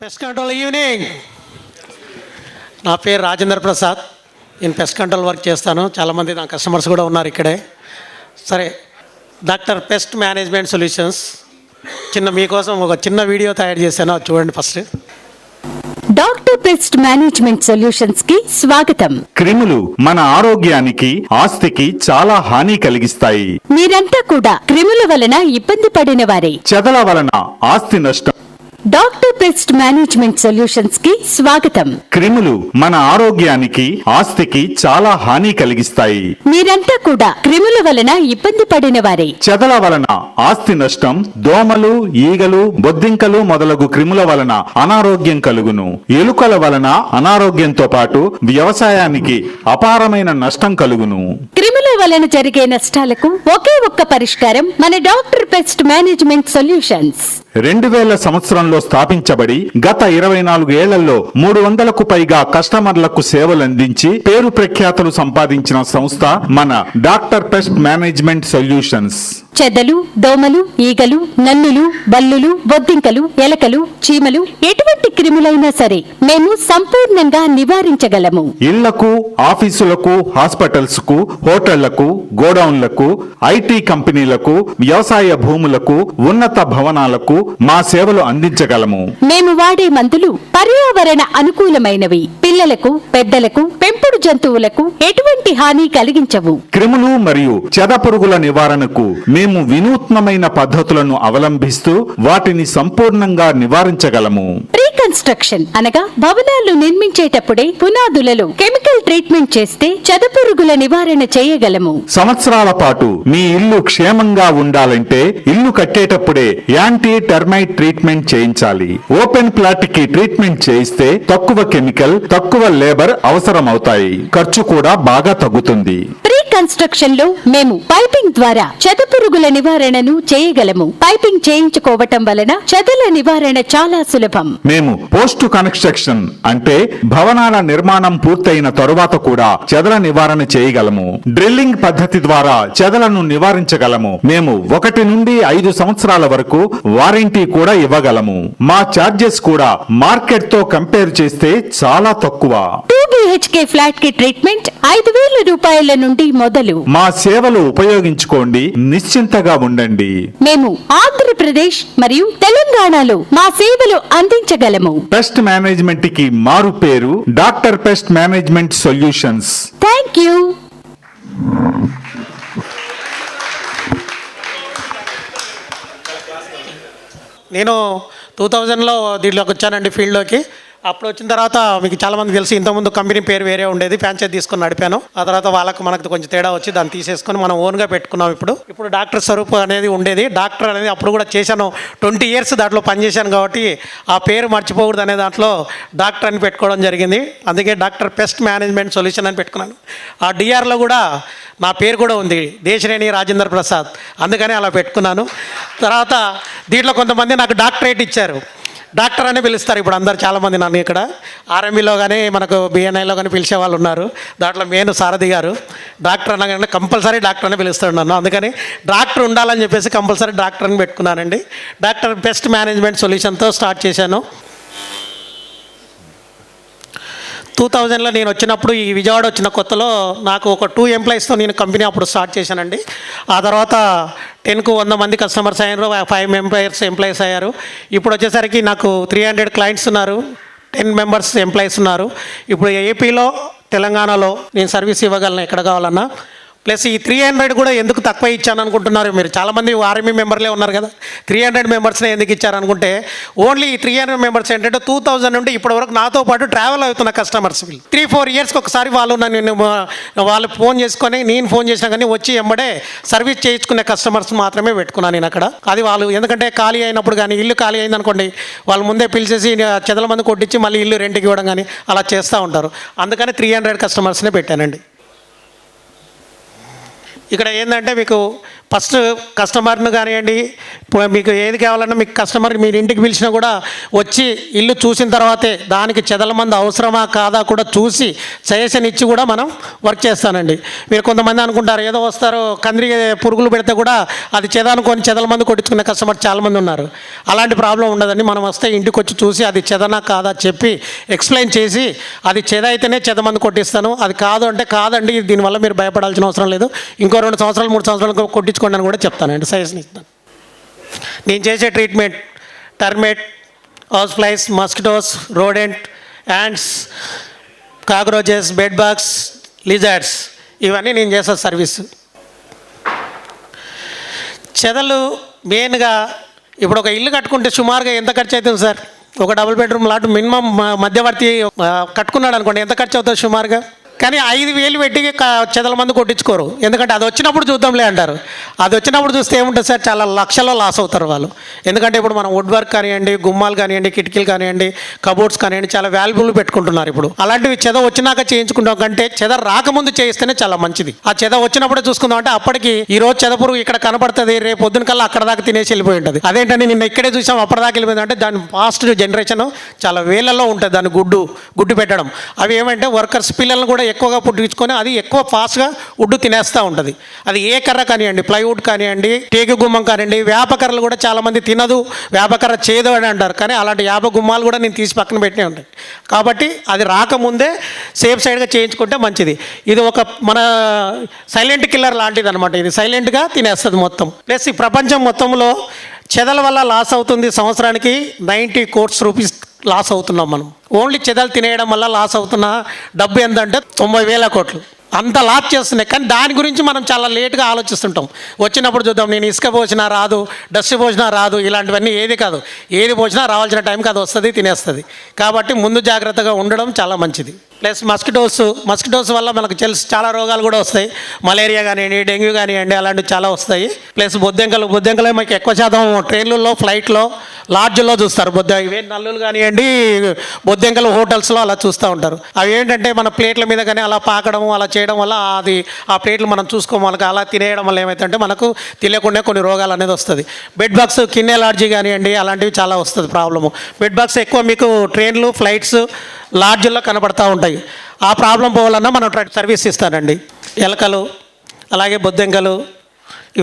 Pest control evening. నా పేరు రాజేంద్ర ప్రసాద్. నేను పెస్ట్ కంట్రోల్ వర్క్ చేస్తాను. చాలామంది నా కస్టమర్స్ కూడా ఉన్నారు ఇక్కడే. సరే, డాక్టర్ పెస్ట్ మేనేజ్మెంట్ సొల్యూషన్స్ మీకోసం ఒక చిన్న వీడియో తయారు చేశాను, అది చూడండి first. Doctor pest management solutions కి స్వాగతం. క్రిములు మన ఆరోగ్యానికి, ఆస్తికి చాలా హాని కలిగిస్తాయి. మీరంతా కూడా క్రిముల వలన ఇబ్బంది పడిన వారే. చెదల వలన ఆస్తి నష్టం. డాక్టర్ పెస్ట్ మేనేజ్మెంట్ సొల్యూషన్స్ కి స్వాగతం. క్రిములు మన ఆరోగ్యానికి, ఆస్తికి చాలా హాని కలిగిస్తాయి. మీరంతా కూడా క్రిముల వలన ఇబ్బంది పడిన వారే. చెదల వలన ఆస్తి నష్టం, దోమలు, ఈగలు, బొద్దింకలు మొదలగు క్రిముల వలన అనారోగ్యం కలుగును. ఎలుకల వలన అనారోగ్యంతో పాటు వ్యవసాయానికి అపారమైన నష్టం కలుగును. క్రిముల వలన జరిగే నష్టాలకు ఒకే ఒక్క పరిష్కారం మన డాక్టర్ పెస్ట్ మేనేజ్మెంట్ సొల్యూషన్స్. 2000 సంవత్సరంలో స్థాపించబడి గత 24 ఏళ్లలో 300కు పైగా కస్టమర్లకు సేవలందించి పేరు ప్రఖ్యాతులు సంపాదించిన సంస్థ మన డాక్టర్ పెస్ట్ మేనేజ్మెంట్ సొల్యూషన్స్. చెదలు, దోమలు, ఈగలు, నల్లులు, బల్లులు, బొద్దింకలు, ఎలకలు, చీమలు ఎటువంటి క్రిములైనా సరే మేము సంపూర్ణంగా నివారించగలము. ఇళ్లకు, ఆఫీసులకు, హాస్పిటల్స్ కు, హోటళ్లకు, గోడౌన్లకు, ఐటీ కంపెనీలకు, వ్యవసాయ భూములకు, ఉన్నత భవనాలకు మా సేవలు అందించగలము. మేము వాడే మందులు పర్యావరణ అనుకూలమైనవి. పిల్లలకు, పెద్దలకు, పెంపుడు జంతువులకు ఎటువంటి హాని కలిగించవు. క్రిములు మరియు చెద పురుగుల నివారణకు మేము వినూత్నమైన పద్ధతులను అవలంబిస్తూ వాటిని సంపూర్ణంగా నివారించగలము. రీకన్స్ట్రక్షన్ అనగా భవనాలు నిర్మించేటప్పుడే పునాదులలో కెమికల్ ట్రీట్మెంట్ చేస్తే చెద పురుగుల నివారణ చేయగలము. సంవత్సరాల పాటు మీ ఇల్లు క్షేమంగా ఉండాలంటే ఇల్లు కట్టేటప్పుడే యాంటీ టెర్మైట్ ట్రీట్మెంట్ చేయించాలి. ఓపెన్ ప్లాట్ కి ట్రీట్మెంట్ చేయిస్తే తక్కువ కెమికల్, తక్కువ లేబర్ అవసరం అవుతాయి. ఖర్చు కూడా బాగా తగ్గుతుంది. కన్స్ట్రక్షన్ లో మేము పైపింగ్ ద్వారా చెద పురుగుల నివారణను చేయగలము. పైపింగ్ చేయించుకోవటం వలన చెదల నివారణ చాలా సులభం. మేము పోస్ట్ కన్స్ట్రక్షన్ అంటే భవనాల నిర్మాణం పూర్తయిన తరువాత కూడా చెదల నివారణ చేయగలము. డ్రిల్లింగ్ పద్ధతి ద్వారా చెదలను నివారించగలము. మేము 1 నుండి 5 సంవత్సరాల వరకు వారంటీ కూడా ఇవ్వగలము. మా చార్జెస్ కూడా మార్కెట్ తో కంపేర్ చేస్తే చాలా తక్కువ. 2 BHK ఫ్లాట్ కి ట్రీట్మెంట్ 5,000 రూపాయల నుండి మొదలు. మా సేవలు ఉపయోగించుకోండి, నిశ్చింతగా ఉండండి. మేము ఆంధ్రప్రదేశ్ మరియు తెలంగాణలో మా సేవలు అందించగలము. పెస్ట్ మేనేజ్మెంట్ కి మారు పేరు doctor pest management solutions. Thank you. నేను 2000లో దీంట్లోకి వచ్చానండి, ఫీల్డ్లోకి. అప్పుడు వచ్చిన తర్వాత మీకు చాలామంది తెలిసి ఇంతకుముందు కంపెనీ పేరు వేరే ఉండేది, ఫ్రాంచైజ్ తీసుకొని నడిపాను. ఆ తర్వాత మనకు కొంచెం తేడా వచ్చి దాన్ని తీసేసుకొని మనం ఓన్గా పెట్టుకున్నాం. ఇప్పుడు డాక్టర్ స్వరూప్ అనేది ఉండేది. డాక్టర్ అనేది అప్పుడు కూడా చేశాను, 20 years దాంట్లో పనిచేశాను కాబట్టి ఆ పేరు మర్చిపోకూడదు అనే దాంట్లో డాక్టర్ అని పెట్టుకోవడం జరిగింది. అందుకే డాక్టర్ పెస్ట్ మేనేజ్మెంట్ సొల్యూషన్ అని పెట్టుకున్నాను. ఆ డిఆర్లో కూడా నా పేరు కూడా ఉంది, దేశినేని రాజేంద్ర ప్రసాద్, అందుకని అలా పెట్టుకున్నాను. తర్వాత దీంట్లో కొంతమంది నాకు డాక్టరేట్ ఇచ్చారు, డాక్టర్ అని పిలుస్తారు ఇప్పుడు అందరు. చాలామంది నన్ను ఇక్కడ ఆర్ఎంబీలో కానీ మనకు బిఎన్ఐలో కానీ పిలిచే వాళ్ళు ఉన్నారు. దాంట్లో మెయిన్ సారథి గారు డాక్టర్ అనగానే కంపల్సరీ డాక్టర్ అని పిలుస్తాడు నన్ను. అందుకని డాక్టర్ ఉండాలని చెప్పేసి కంపల్సరీ డాక్టర్ అని పెట్టుకున్నానండి. డాక్టర్ పెస్ట్ మేనేజ్మెంట్ సొల్యూషన్తో స్టార్ట్ చేశాను. 2000లో నేను వచ్చినప్పుడు ఈ విజయవాడ వచ్చిన కొత్తలో నాకు ఒక 2 ఎంప్లాయీస్తో నేను కంపెనీ అప్పుడు స్టార్ట్ చేశానండి. ఆ తర్వాత 10కు 100 మంది కస్టమర్స్ అయ్యారు, 5 ఎంప్లాయీస్ అయ్యారు. ఇప్పుడు వచ్చేసరికి నాకు 300 క్లయింట్స్ ఉన్నారు, 10 మెంబర్స్ ఎంప్లాయీస్ ఉన్నారు. ఇప్పుడు ఏపీలో, తెలంగాణలో నేను సర్వీస్ ఇవ్వగలను ఎక్కడ కావాలన్నా. ప్లస్ ఈ 300 కూడా ఎందుకు తక్కువ ఇచ్చాను అనుకుంటున్నారు మీరు? చాలామంది ఆర్మీ మెంబర్లే ఉన్నారు కదా, 300 మెంబర్స్నే ఎందుకు ఇచ్చారనుకుంటే, ఓన్లీ ఈ 300 మెంబర్స్ ఏంటంటే 2000 నుండి ఇప్పటివరకు నాతో పాటు ట్రావెల్ అవుతున్న కస్టమర్స్. 3-4 yearsకి ఒకసారి వాళ్ళు వాళ్ళు ఫోన్ చేసుకొని, నేను ఫోన్ చేసినా కానీ వచ్చి ఎంబడే సర్వీస్ చేయించుకునే కస్టమర్స్ మాత్రమే పెట్టుకున్నాను నేను అక్కడ. అది వాళ్ళు ఎందుకంటే ఖాళీ అయినప్పుడు కానీ, ఇల్లు ఖాళీ అయిందనుకోండి, వాళ్ళు ముందే పిలిచేసి చెదల మంది కొట్టించి మళ్ళీ ఇల్లు రెంట్కి ఇవ్వడం కానీ అలా చేస్తూ ఉంటారు. అందుకని 300 కస్టమర్స్నే పెట్టానండి. ఇక్కడ ఏంటంటే మీకు ఫస్ట్ కస్టమర్ను కానివ్వండి, మీకు ఏది కావాలన్నా మీకు కస్టమర్ మీరు ఇంటికి పిలిచినా కూడా వచ్చి ఇల్లు చూసిన తర్వాతే దానికి చెదల మందు అవసరమా కాదా కూడా చూసి సజెషన్ ఇచ్చి కూడా మనం వర్క్ చేస్తానండి. మీరు కొంతమంది అనుకుంటారు ఏదో వస్తారు కందిరి పురుగులు పెడితే కూడా అది చెద అనుకొని చెదల మందు కొట్టించుకునే కస్టమర్ చాలామంది ఉన్నారు. అలాంటి ప్రాబ్లం ఉండదండి. మనం వస్తే ఇంటికి వచ్చి చూసి అది చెదనా కాదా చెప్పి ఎక్స్ప్లెయిన్ చేసి అది చెద అయితేనే చెద మందు కొట్టిస్తాను, అది కాదు అంటే కాదండి, దీనివల్ల మీరు భయపడాల్సిన అవసరం లేదు, ఇంకో 2 సంవత్సరాలు 3 సంవత్సరాలు కొట్టించుకోండి అని కూడా చెప్తానండి, సజెషన్ ఇస్తాను. నేను చేసే treatment termite, house flies, mosquitoes, rodent, ants, cockroaches, bed bugs, lizards, ఇవన్నీ నేను చేసే సర్వీస్. చెదలు మెయిన్గా ఇప్పుడు ఒక ఇల్లు కట్టుకుంటే సుమారుగా ఎంత ఖర్చు అవుతుంది సార్? ఒక డబుల్ బెడ్రూమ్ లాట్ మినిమం మధ్యవర్తి కట్టుకున్నాడు అనుకోండి, ఎంత ఖర్చు అవుతుంది సుమారుగా? కానీ 5,000 పెట్టి చెదల మందు కొట్టించుకోరు. ఎందుకంటే అది వచ్చినప్పుడు చూద్దాంలే అంటారు. అది వచ్చినప్పుడు చూస్తే ఏముంటుంది సార్, చాలా లక్షల్లో లాస్ అవుతారు వాళ్ళు. ఎందుకంటే ఇప్పుడు మనం వుడ్ వర్క్ కానివ్వండి, గుమ్మాలు కానివ్వండి, కిటికీలు కానివ్వండి, కబోర్డ్స్ కానివ్వండి, చాలా వాల్యుబుల్ పెట్టుకుంటున్నారు. ఇప్పుడు అలాంటివి చెద వచ్చినాక చేయించుకుంటాం కంటే చెద రాకముందు చేయిస్తేనే చాలా మంచిది. ఆ చెద వచ్చినప్పుడే చూసుకుందాం అంటే అప్పటికి ఈ రోజు చెద పురుగు ఇక్కడ కనపడుతుంది, రేపు పొద్దున కల్లా అక్కడ దాకా తినేసి వెళ్ళిపోయి ఉంటుంది. అదేంటంటే నిన్న ఇక్కడే చూసాం అప్పటిదాకా వెళ్ళిపోయింది అంటే దాని పాస్ట్ జనరేషన్ చాలా వేలలో ఉంటుంది. దాని గుడ్డు పెట్టడం అవి ఏమంటే వర్కర్స్ పిల్లలను కూడా ఎక్కువగా పుట్టించుకొని అది ఎక్కువ ఫాస్ట్గా వుడ్ తినేస్తూ ఉంటుంది. అది ఏ కర్ర కానివ్వండి, ప్లైవుడ్ కానివ్వండి, టేకు గుమ్మం కానివ్వండి, వేపకర్రలు కూడా చాలామంది తినదు, వేపకర్ర చేదు అని అంటారు. కానీ అలాంటి వేప గుమ్మాలు కూడా నేను తీసి పక్కన పెట్టినే ఉంటాయి. కాబట్టి అది రాకముందే సేఫ్ సైడ్గా చేయించుకుంటే మంచిది. ఇది ఒక మన సైలెంట్ కిల్లర్ లాంటిది అనమాట. ఇది సైలెంట్గా తినేస్తుంది మొత్తం. ప్లస్ ఈ ప్రపంచం మొత్తంలో చెదల వల్ల లాస్ అవుతుంది సంవత్సరానికి 90 crores రూపీస్ లాస్ అవుతున్నాం మనం. ఓన్లీ చెదలు తినేయడం వల్ల లాస్ అవుతున్న డబ్బు ఎంతంటే 90,000 కోట్లు. అంత లాస్ చేస్తున్నాయి. కానీ దాని గురించి మనం చాలా లేట్గా ఆలోచిస్తుంటాం. వచ్చినప్పుడు చూద్దాం, నేను ఇసుక పోసినా రాదు, డస్ట్ పోసినా రాదు, ఇలాంటివన్నీ ఏది కాదు. ఏది పోసినా రావాల్సిన టైంకి అది వస్తుంది, తినేస్తుంది. కాబట్టి ముందు జాగ్రత్తగా ఉండడం చాలా మంచిది. ప్లస్ మస్కిటోస్ వల్ల మనకు చాలా రోగాలు కూడా వస్తాయి. మలేరియా కానివ్వండి, డెంగ్యూ కానివ్వండి, అలాంటివి చాలా వస్తాయి. ప్లస్ బొద్దెంకలే మనకి ఎక్కువ శాతం ట్రైన్లలో, ఫ్లైట్లో, లాడ్జ్లో చూస్తారు. ఇవే నల్లులు కానివ్వండి, బొద్దెంకలు హోటల్స్లో అలా చూస్తూ ఉంటారు. అవి ఏంటంటే మన ప్లేట్ల మీద కానీ అలా పాకడం అలా చేయడం వల్ల అది ఆ ప్లేట్లు మనం చూసుకోవాలి. అలా తినేయడం వల్ల ఏమవుతుందంటే మనకు తెలియకుండా కొన్ని రోగాలు అనేది వస్తుంది. బెడ్ బాక్స్, కిన్ ఎలర్జీ కానివ్వండి, అలాంటివి చాలా వస్తుంది ప్రాబ్లము. బెడ్ బాక్స్ ఎక్కువ మీకు ట్రైన్లు, ఫ్లైట్స్, లాడ్జ్ల్లో కనపడతా ఉంటాయి. ఆ ప్రాబ్లం పోవాలన్నా మనం సర్వీస్ ఇస్తానండి. ఎలకలు, అలాగే బొద్దెంకలు,